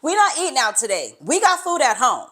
We not eating out today. We got food at home.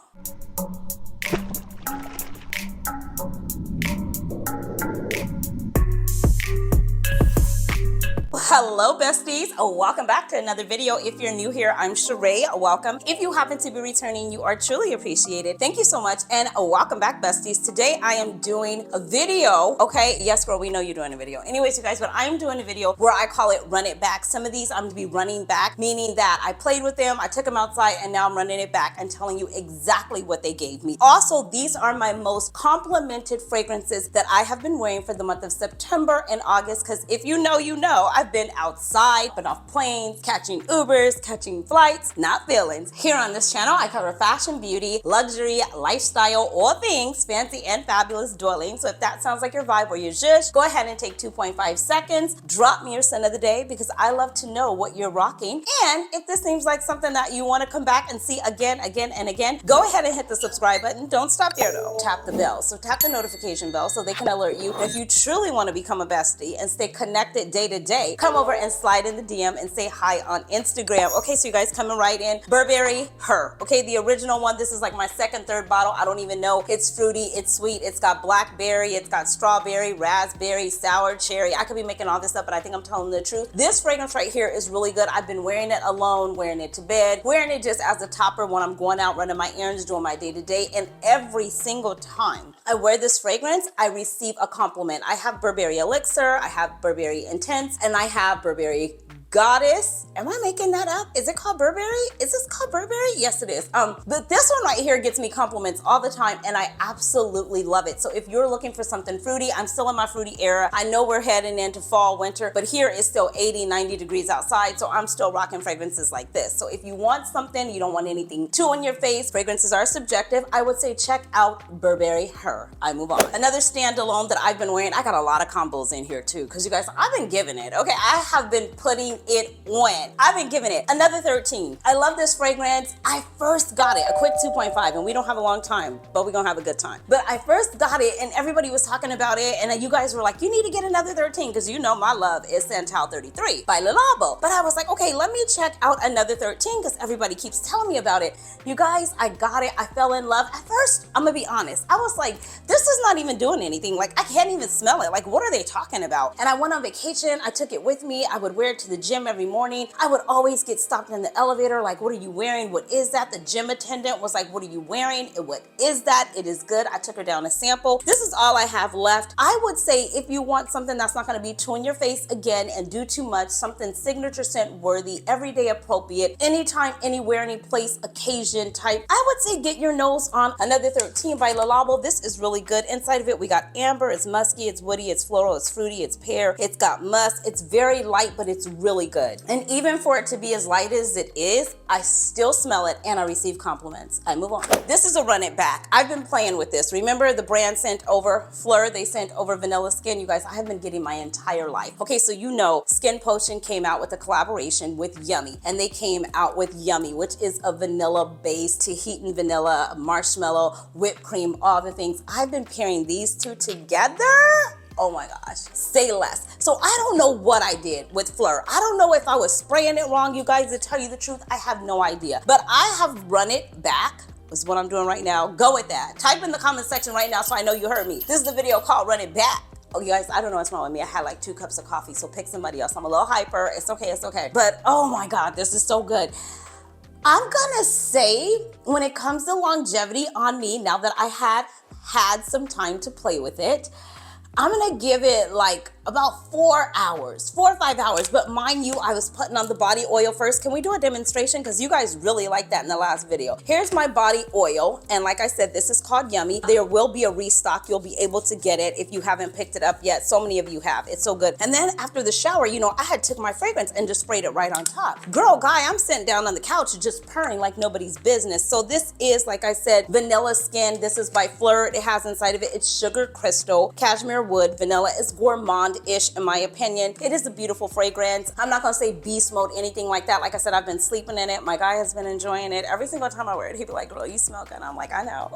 Hello besties, welcome back to another video. If you're new here, I'm Cheraye, welcome. If you happen to be returning, you are truly appreciated. Thank you so much and welcome back besties. Today I am doing a video, okay? Yes girl, we know you're doing a video. Anyways you guys, but I'm doing a video where I call it run it back. Some of these I'm gonna be running back, meaning that I played with them, I took them outside and now I'm running it back and telling you exactly what they gave me. Also, these are my most complimented fragrances that I have been wearing for the month of September and August, because if you know, you know, I've been outside, been off planes, catching Ubers, catching flights, not feelings. Here on this channel, I cover fashion, beauty, luxury, lifestyle, all things fancy and fabulous dwelling. So if that sounds like your vibe or your zhush, go ahead and take 2.5 seconds, drop me your scent of the day because I love to know what you're rocking. And if this seems like something that you want to come back and see again, and again, go ahead and hit the subscribe button. Don't stop there though. Tap the bell. So tap the notification bell so they can alert you. If you truly want to become a bestie and stay connected day to day, come over and slide in the DM and say hi on Instagram. Okay, so you guys coming right in. Burberry Her. Okay, the original one. This is like my second, third bottle. I don't even know. It's fruity, it's sweet, it's got blackberry, it's got strawberry, raspberry, sour, cherry. I could be making all this up, but I think I'm telling the truth. This fragrance right here is really good. I've been wearing it alone, wearing it to bed, wearing it just as a topper when I'm going out running my errands, doing my day-to-day, and every single time I wear this fragrance, I receive a compliment. I have Burberry Elixir, I have Burberry Intense, and I have Burberry Goddess. Am I making that up? Is it called Burberry? Is this called Burberry? Yes, it is. But this one right here gets me compliments all the time and I absolutely love it. So if you're looking for something fruity, I'm still in my fruity era. I know we're heading into fall, winter, but here it's still 80, 90 degrees outside. So I'm still rocking fragrances like this. So if you want something, you don't want anything too in your face, fragrances are subjective, I would say check out Burberry Her. I move on. Another standalone that I've been wearing, I got a lot of combos in here too, because you guys, I've been giving it. Okay, I have been putting it on. I've been giving it. Another 13. I love this fragrance. I first got it, a quick 2.5, and we don't have a long time, but we're gonna have a good time. But I first got it and everybody was talking about it and you guys were like, you need to get another 13 because you know my love is Santal 33 by Le Labo. But I was like, okay, let me check out another 13 because everybody keeps telling me about it. You guys, I got it. I fell in love. At first, I'm gonna be honest, I was like, this is not even doing anything. Like, I can't even smell it. Like, what are they talking about? And I went on vacation. I took it with me. I would wear it to the gym every morning. I would always get stopped in the elevator like, what are you wearing? What is that? The gym attendant was like, what are you wearing? And what is that? It is good. I took her down a sample. This is all I have left. I would say if you want something that's not going to be too in your face again and do too much, something signature scent worthy, everyday appropriate, anytime, anywhere, any place, occasion type, I would say get your nose on another 13 by Le Labo. This is really good. Inside of it, we got amber, it's musky, it's woody, it's floral, it's fruity, it's pear, it's got musk, it's very light, but it's really good. And even for it to be as light as it is, I still smell it and I receive compliments. I move on. This is a run it back. I've been playing with this. Remember the brand sent over Fleur, they sent over Vanilla Skin. You guys, I have been getting my entire life. Okay, so you know Skin Potion came out with a collaboration with YUMMIE and they came out with YUMMIE, which is a vanilla base, Tahitian vanilla, marshmallow, whipped cream, all the things. I've been pairing these two together. Oh my gosh, say less. So I don't know what I did with Fleur. I don't know if I was spraying it wrong, you guys, to tell you the truth, I have no idea. But I have run it back, is what I'm doing right now. Go with that. Type in the comment section right now so I know you heard me. This is the video called Run It Back. Oh, you guys, I don't know what's wrong with me. I had like 2 cups of coffee, so pick somebody else. I'm a little hyper, it's okay, it's okay. But oh my God, this is so good. I'm gonna say when it comes to longevity on me, now that I had some time to play with it, I'm gonna give it like about 4 hours, 4 or 5 hours. But mind you, I was putting on the body oil first. Can we do a demonstration? Because you guys really liked that in the last video. Here's my body oil. And like I said, this is called YUMMIE. There will be a restock. You'll be able to get it if you haven't picked it up yet. So many of you have. It's so good. And then after the shower, you know, I had took my fragrance and just sprayed it right on top. Girl, guy, I'm sitting down on the couch just purring like nobody's business. So this is, like I said, Vanilla Skin. This is by Fleur. It has inside of it, it's sugar crystal, cashmere wood vanilla. It's gourmand-ish in my opinion. It is a beautiful fragrance. I'm not gonna say beast mode, anything like that. Like I said, I've been sleeping in it. My guy has been enjoying it. Every single time I wear it, he'd be like, girl, you smell good. I'm like, I know.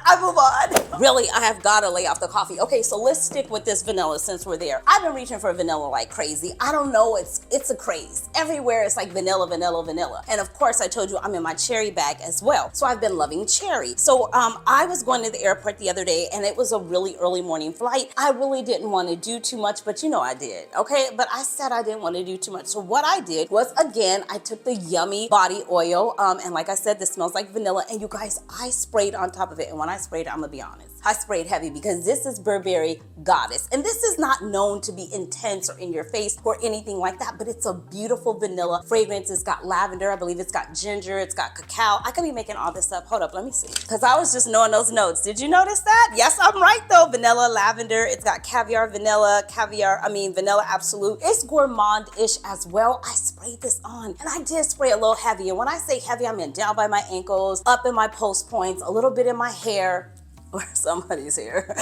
I move on. Really, I have gotta lay off the coffee. Okay, so let's stick with this vanilla since we're there. I've been reaching for vanilla like crazy. I don't know, it's a craze. Everywhere it's like vanilla, vanilla, vanilla. And of course, I told you I'm in my cherry bag as well. So I've been loving cherry. So I was going to the airport the other day and it was a really early morning flight. I really didn't want to do too much, but you know I did, okay? But I said I didn't want to do too much. So what I did was, again, I took the YUMMIE body oil, and like I said, this smells like vanilla, and you guys, I sprayed on top of it, and when I sprayed, I'm gonna be honest, I sprayed heavy because this is Burberry Goddess, and this is not known to be intense or in your face or anything like that, but it's a beautiful vanilla fragrance. It's got lavender, I believe it's got ginger, it's got cacao. I could be making all this up. Hold up, let me see. Because I was just knowing those notes. Did you notice that? Yes, I'm right though. Vanilla, lavender, it's got caviar, vanilla, vanilla absolute. It's gourmand-ish as well. I sprayed this on, and I did spray a little heavy. And when I say heavy, I mean down by my ankles, up in my post points, a little bit in my hair, or somebody's hair.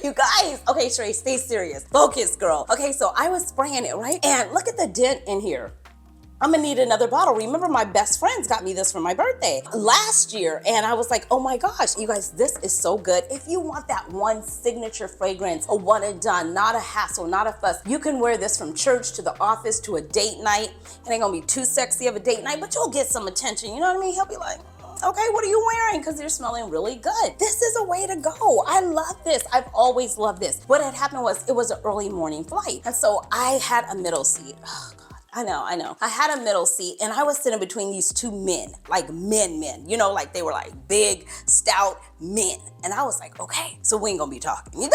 You guys, okay, Cheraye, stay serious. Focus, girl. Okay, so I was spraying it, right? And look at the dent in here. I'm gonna need another bottle. Remember, my best friends got me this for my birthday last year, and I was like, oh my gosh, you guys, this is so good. If you want that one signature fragrance, a one and done, not a hassle, not a fuss, you can wear this from church to the office to a date night. It ain't gonna be too sexy of a date night, but you'll get some attention, you know what I mean? He'll be like, okay, what are you wearing? Because you're smelling really good. This is a way to go. I love this. I've always loved this. What had happened was, it was an early morning flight, and so I had a middle seat. Oh, God. I know. I had a middle seat, and I was sitting between these two men, like men, you know, like they were like big, stout men. And I was like, okay, so we ain't gonna be talking. They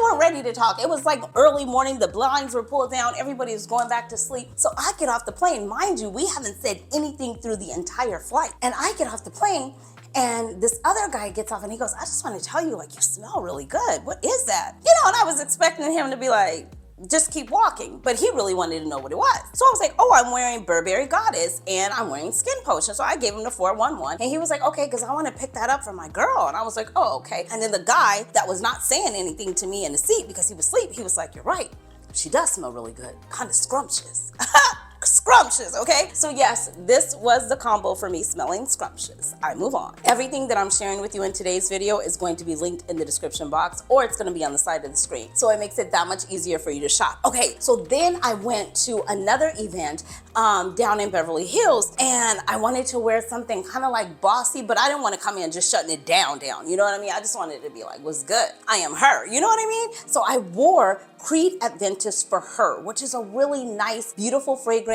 weren't ready to talk. It was like early morning, the blinds were pulled down, everybody was going back to sleep. So I get off the plane. Mind you, we haven't said anything through the entire flight. And I get off the plane, and this other guy gets off and he goes, I just want to tell you, like, you smell really good. What is that? You know, and I was expecting him to be like, just keep walking, but he really wanted to know what it was. So I was like, oh, I'm wearing Burberry Goddess and I'm wearing Skin Potion. So I gave him the 411, and he was like, okay, because I want to pick that up for my girl. And I was like, oh, okay. And then the guy that was not saying anything to me in the seat because he was asleep, he was like, you're right, she does smell really good, kind of scrumptious. Scrumptious, okay? So yes, this was the combo for me smelling scrumptious. I move on. Everything that I'm sharing with you in today's video is going to be linked in the description box, or it's gonna be on the side of the screen. So it makes it that much easier for you to shop. Okay, so then I went to another event down in Beverly Hills, and I wanted to wear something kind of like bossy, but I didn't want to come in just shutting it down. You know what I mean? I just wanted to be like, what's good? I am her, you know what I mean? So I wore Creed Adventus for Her, which is a really nice, beautiful fragrance.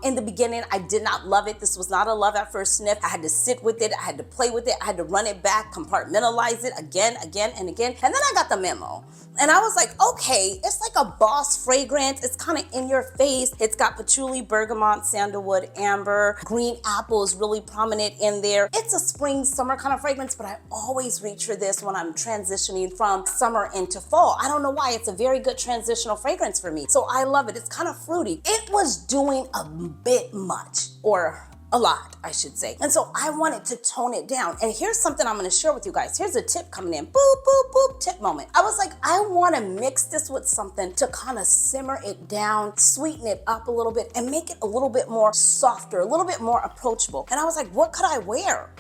In the beginning, I did not love it. This was not a love at first sniff. I had to sit with it. I had to play with it. I had to run it back, compartmentalize it again, and again. And then I got the memo. And I was like, okay, it's like a boss fragrance. It's kind of in your face. It's got patchouli, bergamot, sandalwood, amber, green apple is really prominent in there. It's a spring, summer kind of fragrance, but I always reach for this when I'm transitioning from summer into fall. I don't know why. It's a very good transitional fragrance for me. So I love it. It's kind of fruity. It was doing a bit much, or a lot, I should say. And so I wanted to tone it down. And here's something I'm gonna share with you guys. Here's a tip coming in. Boop, boop, boop, tip moment. I was like, I wanna mix this with something to kind of simmer it down, sweeten it up a little bit, and make it a little bit more softer, a little bit more approachable. And I was like, what could I wear?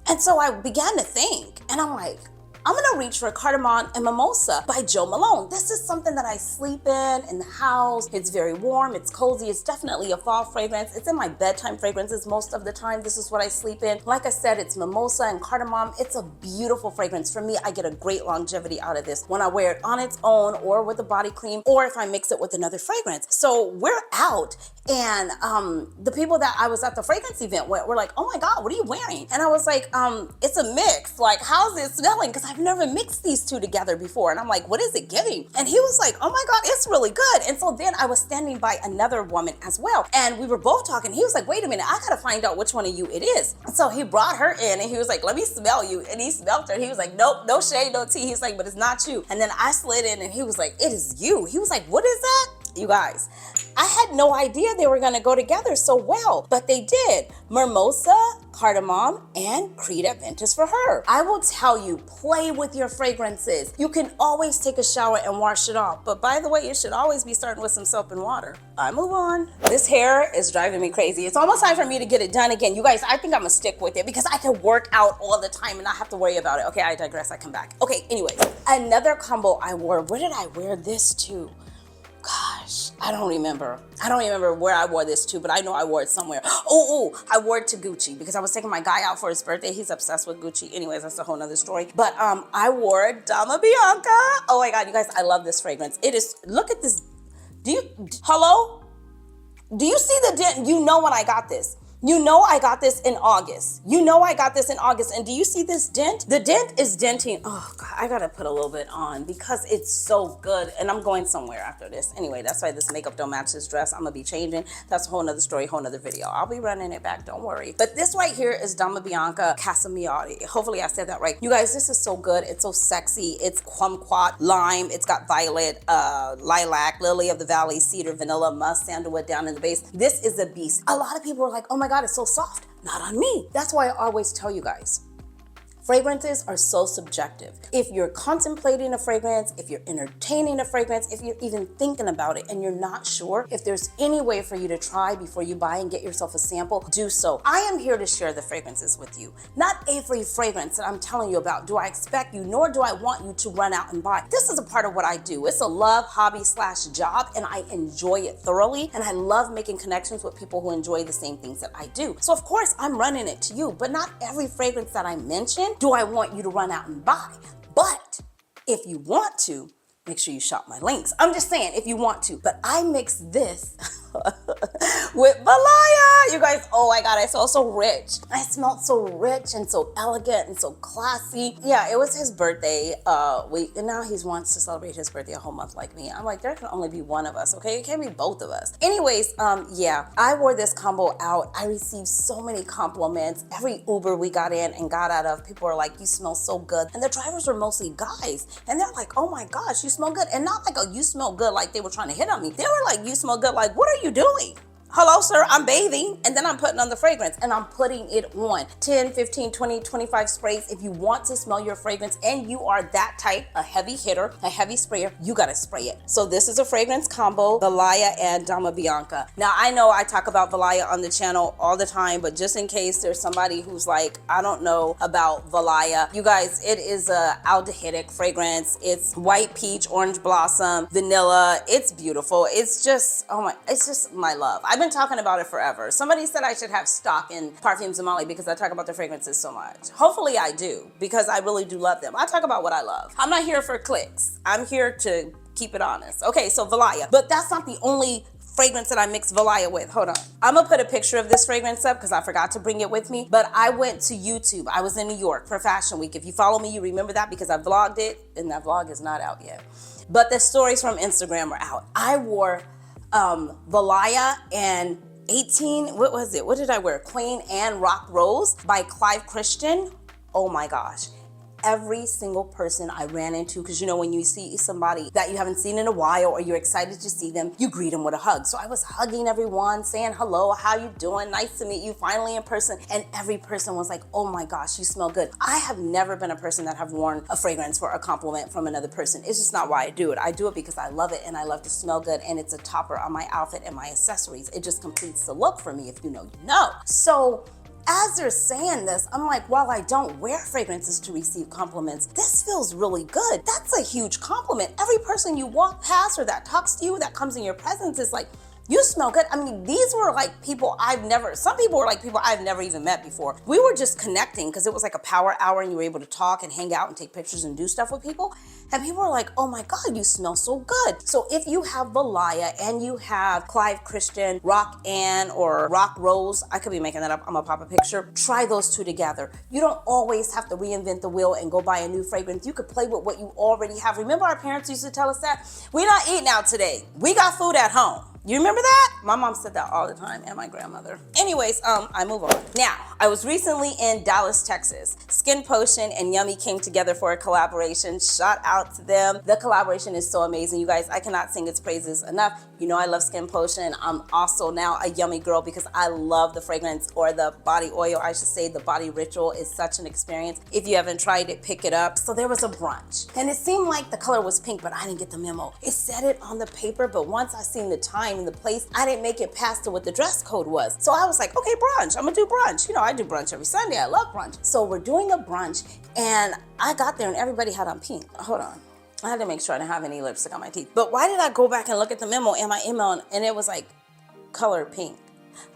And so I began to think, and I'm like, I'm gonna reach for Cardamom and Mimosa by Jo Malone. This is something that I sleep in the house. It's very warm, it's cozy, it's definitely a fall fragrance. It's in my bedtime fragrances most of the time. This is what I sleep in. Like I said, it's Mimosa and Cardamom. It's a beautiful fragrance. For me, I get a great longevity out of this when I wear it on its own or with a body cream, or if I mix it with another fragrance. So we're out, and the people that I was at the fragrance event with were like, oh my God, what are you wearing? And I was like, it's a mix. Like, how's it smelling? Because I've never mixed these two together before. And I'm like, what is it giving? And he was like, oh my God, it's really good. And so then I was standing by another woman as well, and we were both talking. He was like, wait a minute, I gotta find out which one of you it is. So he brought her in, and he was like, let me smell you. And he smelled her. He was like, nope, no shade, no tea. He's like, but it's not you. And then I slid in, and he was like, it is you. He was like, what is that? You guys, I had no idea they were gonna go together so well, but they did. Mimosa, Cardamom, and Creed Adventus for her. I will tell you, play with your fragrances. You can always take a shower and wash it off, but by the way, you should always be starting with some soap and water. I move on. This hair is driving me crazy. It's almost time for me to get it done again. You guys, I think I'm gonna stick with it because I can work out all the time and not have to worry about it. Okay, I digress, I come back. Okay, anyways, another combo I wore. Where did I wear this to? Gosh, I don't remember. I don't remember where I wore this to, but I know I wore it somewhere. Oh, I wore it to Gucci because I was taking my guy out for his birthday. He's obsessed with Gucci. Anyways, that's a whole nother story. But I wore Dama Bianca. Oh my God, you guys, I love this fragrance. It is, look at this. Hello? Do you see the dent? You know when I got this. You know I got this in August. You know I got this in August. And do you see this dent? The dent is denting. Oh God, I gotta put a little bit on because it's so good. And I'm going somewhere after this. Anyway, that's why this makeup don't match this dress. I'm gonna be changing. That's a whole nother story, whole nother video. I'll be running it back, don't worry. But this right here is Dama Bianca Casamiotti. Hopefully I said that right. You guys, this is so good. It's so sexy. It's kumquat, lime. It's got violet, lilac, lily of the valley, cedar, vanilla, musk, sandalwood down in the base. This is a beast. A lot of people are like, oh my God, it's so soft. Not on me. That's why I always tell you guys, fragrances are so subjective. If you're contemplating a fragrance, if you're entertaining a fragrance, if you're even thinking about it and you're not sure if there's any way for you to try before you buy and get yourself a sample, do so. I am here to share the fragrances with you. Not every fragrance that I'm telling you about do I expect you, nor do I want you to run out and buy. This is a part of what I do. It's a love, hobby / job, and I enjoy it thoroughly. And I love making connections with people who enjoy the same things that I do. So of course I'm running it to you, but not every fragrance that I mention do I want you to run out and buy. But if you want to, make sure you shop my links. I'm just saying, if you want to. But I mix this with Valaya. You guys, oh my God, I smell so rich. I smelled so rich and so elegant and so classy. Yeah, it was his birthday week, and now he wants to celebrate his birthday a whole month like me. I'm like, there can only be one of us, okay? It can't be both of us. Anyways, yeah, I wore this combo out. I received so many compliments. Every Uber we got in and got out of, people were like, you smell so good. And the drivers were mostly guys. And they're like, oh my gosh, you smell good. And not like, oh, you smell good like they were trying to hit on me. They were like, you smell good like, what are you doing? Hello, sir, I'm bathing, and then I'm putting on the fragrance, and I'm putting it on. 10, 15, 20, 25 sprays. If you want to smell your fragrance and you are that type, a heavy hitter, a heavy sprayer, you gotta spray it. So this is a fragrance combo, Valaya and Dama Bianca. Now, I know I talk about Valaya on the channel all the time, but just in case there's somebody who's like, I don't know about Valaya, you guys, it is a aldehydic fragrance. It's white peach, orange blossom, vanilla. It's beautiful. It's just, oh my, it's just my love. I've been talking about it forever. Somebody said I should have stock in Perfumes and Molly because I talk about the fragrances so much. Hopefully I do, because I really do love them. I talk about what I love. I'm not here for clicks. I'm here to keep it honest. Okay, so Valaya, but that's not the only fragrance that I mix Valaya with. Hold on. I'm gonna put a picture of this fragrance up because I forgot to bring it with me, but I went to YouTube. I was in New York for Fashion Week. If you follow me, you remember that because I vlogged it, and that vlog is not out yet. But the stories from Instagram are out. I wore Valaya and 18, what was it? What did I wear? Queen Anne Rock Rose by Clive Christian. Oh my gosh. Every single person I ran into, because you know when you see somebody that you haven't seen in a while or you're excited to see them, you greet them with a hug. So I was hugging everyone, saying hello, how you doing? Nice to meet you, finally in person. And every person was like, oh my gosh, you smell good. I have never been a person that have worn a fragrance for a compliment from another person. It's just not why I do it. I do it because I love it and I love to smell good, and it's a topper on my outfit and my accessories. It just completes the look for me, if you know, you know. So as they're saying this, I'm like, while I don't wear fragrances to receive compliments, this feels really good. That's a huge compliment. Every person you walk past or that talks to you, that comes in your presence is like, you smell good. I mean, these were like people some people were like people I've never even met before. We were just connecting because it was like a power hour and you were able to talk and hang out and take pictures and do stuff with people. And people were like, oh my God, you smell so good. So if you have Valaya and you have Clive Christian, Rock Anne, or Rock Rose, I could be making that up, I'm gonna pop a picture. Try those two together. You don't always have to reinvent the wheel and go buy a new fragrance. You could play with what you already have. Remember our parents used to tell us that? We're not eating out today. We got food at home. You remember that? My mom said that all the time, and my grandmother. Anyways, I move on. Now, I was recently in Dallas, Texas. Skin Potion and YUMMIE came together for a collaboration. Shout out to them. The collaboration is so amazing, you guys. I cannot sing its praises enough. You know I love Skin Potion. I'm also now a YUMMIE girl because I love the fragrance, or the body oil, I should say. The body ritual is such an experience. If you haven't tried it, pick it up. So there was a brunch, and it seemed like the color was pink, but I didn't get the memo. It said it on the paper, but once I seen the time and the place, I didn't make it past to what the dress code was. So I was like, okay, brunch, I'm gonna do brunch. You know, I do brunch every Sunday. I love brunch. So we're doing a brunch, and I got there and everybody had on pink. Hold on. I had to make sure I didn't have any lipstick on my teeth. But why did I go back and look at the memo in my email, and it was like color pink?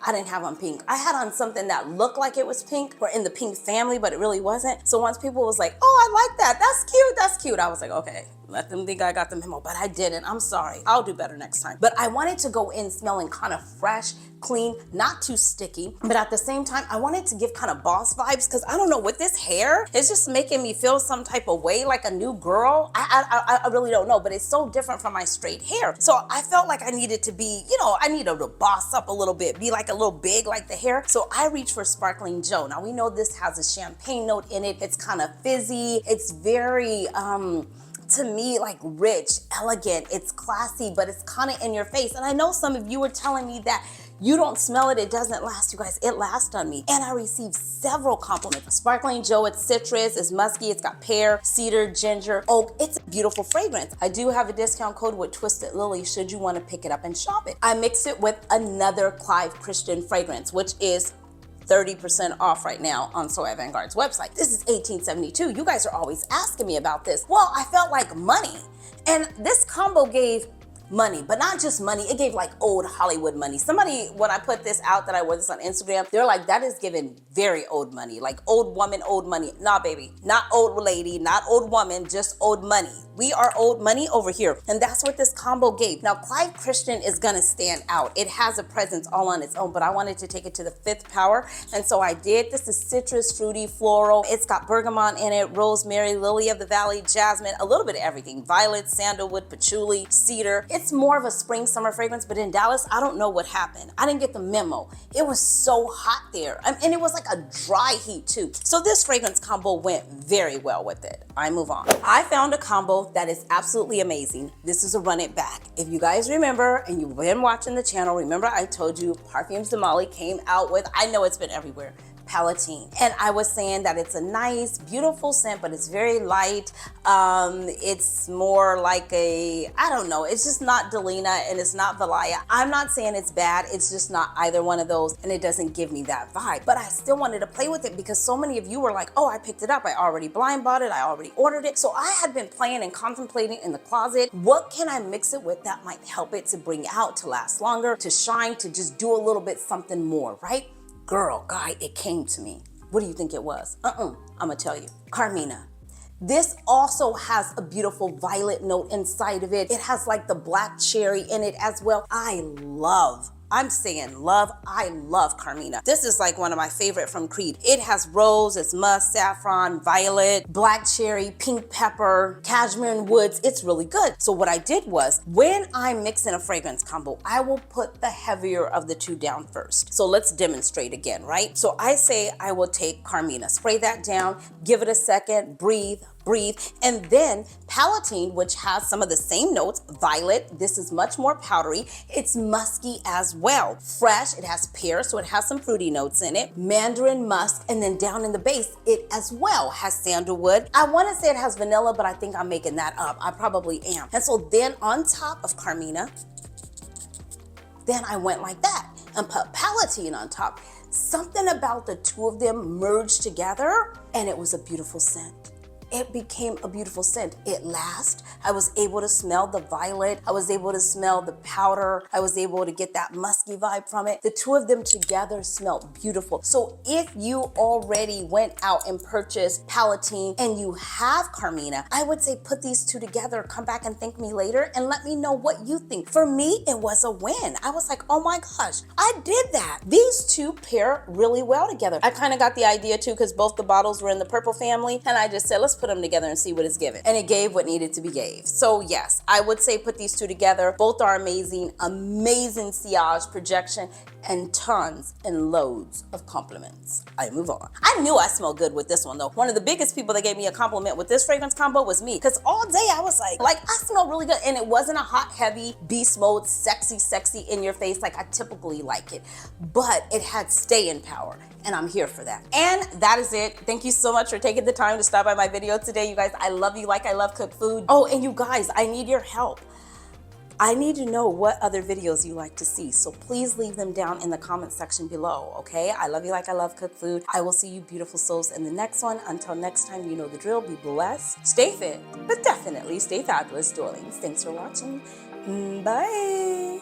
I didn't have on pink. I had on something that looked like it was pink, or in the pink family, but it really wasn't. So once people was like, oh, I like that, that's cute, that's cute, I was like, okay, let them think I got the memo, but I didn't. I'm sorry. I'll do better next time. But I wanted to go in smelling kind of fresh, clean, not too sticky, but at the same time, I wanted to give kind of boss vibes, because I don't know, with this hair, it's just making me feel some type of way, like a new girl. I really don't know, but it's so different from my straight hair. So I felt like I needed to be, you know, I needed to boss up a little bit, be like a little big like the hair. So I reached for Sparkling Joe. Now we know this has a champagne note in it. It's kind of fizzy. It's very, to me, like rich, elegant. It's classy, but it's kind of in your face. And I know some of you were telling me that you don't smell it, it doesn't last. You guys, it lasts on me. And I received several compliments. Sparkling Joe, it's citrus, it's musky, it's got pear, cedar, ginger, oak. It's a beautiful fragrance. I do have a discount code with Twisted Lily should you want to pick it up and shop it. I mix it with another Clive Christian fragrance, which is 30% off right now on Soy Vanguard's website. This is 1872. You guys are always asking me about this. Well, I felt like money. And this combo gave money, but not just money, it gave like old Hollywood money. Somebody, when I put this out, that I wore this on Instagram, they're like, that is giving very old money, like old woman, old money. Nah, baby, not old lady, not old woman, just old money. We are old money over here. And that's what this combo gave. Now, Clive Christian is gonna stand out. It has a presence all on its own, but I wanted to take it to the 5th power. And so I did. This is citrus, fruity, floral. It's got bergamot in it, rosemary, lily of the valley, jasmine, a little bit of everything. Violet, sandalwood, patchouli, cedar. It's more of a spring summer fragrance, but in Dallas, I don't know what happened. I didn't get the memo. It was so hot there. And it was like a dry heat too. So this fragrance combo went very well with it. I move on. I found a combo that is absolutely amazing. This is a run it back. If you guys remember, and you've been watching the channel, remember I told you Perfumes de Molly came out with, I know it's been everywhere, Palatine. And I was saying that it's a nice, beautiful scent, but it's very light. It's more like a, I don't know, it's just not Delina and it's not Valaya. I'm not saying it's bad, it's just not either one of those, and it doesn't give me that vibe. But I still wanted to play with it because so many of you were like, oh, I picked it up, I already blind bought it, I already ordered it. So I had been playing and contemplating in the closet, what can I mix it with that might help it to bring out, to last longer, to shine, to just do a little bit something more, right? Girl, guy, it came to me. What do you think it was? I'm gonna tell you. Carmina. This also has a beautiful violet note inside of it. It has like the black cherry in it as well. I love Carmina. This is like one of my favorite from Creed. It has rose, it's musk, saffron, violet, black cherry, pink pepper, cashmere and woods. It's really good. So what I did was, when I mix in a fragrance combo, I will put the heavier of the two down first. So let's demonstrate again, right? So I say I will take Carmina, spray that down, give it a second, breathe, and then Palatine, which has some of the same notes, violet, this is much more powdery, it's musky as well. Fresh, it has pear, so it has some fruity notes in it, mandarin musk, and then down in the base, it as well has sandalwood. I wanna say it has vanilla, but I think I'm making that up. I probably am. And so then on top of Carmina, then I went like that and put Palatine on top. Something about the two of them merged together, and it was a beautiful scent. It became a beautiful scent. It lasts. I was able to smell the violet. I was able to smell the powder. I was able to get that musky vibe from it. The two of them together smelled beautiful. So if you already went out and purchased Palatine and you have Carmina, I would say put these two together, come back and thank me later and let me know what you think. For me, it was a win. I was like, oh my gosh, I did that. These two pair really well together. I kind of got the idea too because both the bottles were in the purple family, and I just said, let's put them together and see what it's given. And it gave what needed to be gave. So yes, I would say put these two together. Both are amazing, amazing sillage, projection, and tons and loads of compliments. I move on. I knew I smelled good with this one though. One of the biggest people that gave me a compliment with this fragrance combo was me, because all day I was like I smell really good, and it wasn't a hot, heavy, beast mode, sexy in your face like I typically like it, but it had staying power, and I'm here for that. And that is it. Thank you so much for taking the time to stop by my video today, you guys. I love you like I love cooked food. Oh, and you guys, I need your help. I need to know what other videos you like to see, so please leave them down in the comment section below, okay? I love you like I love cooked food. I will see you beautiful souls in the next one. Until next time, you know the drill. Be blessed, stay fit, but definitely stay fabulous, darlings. Thanks for watching. Bye.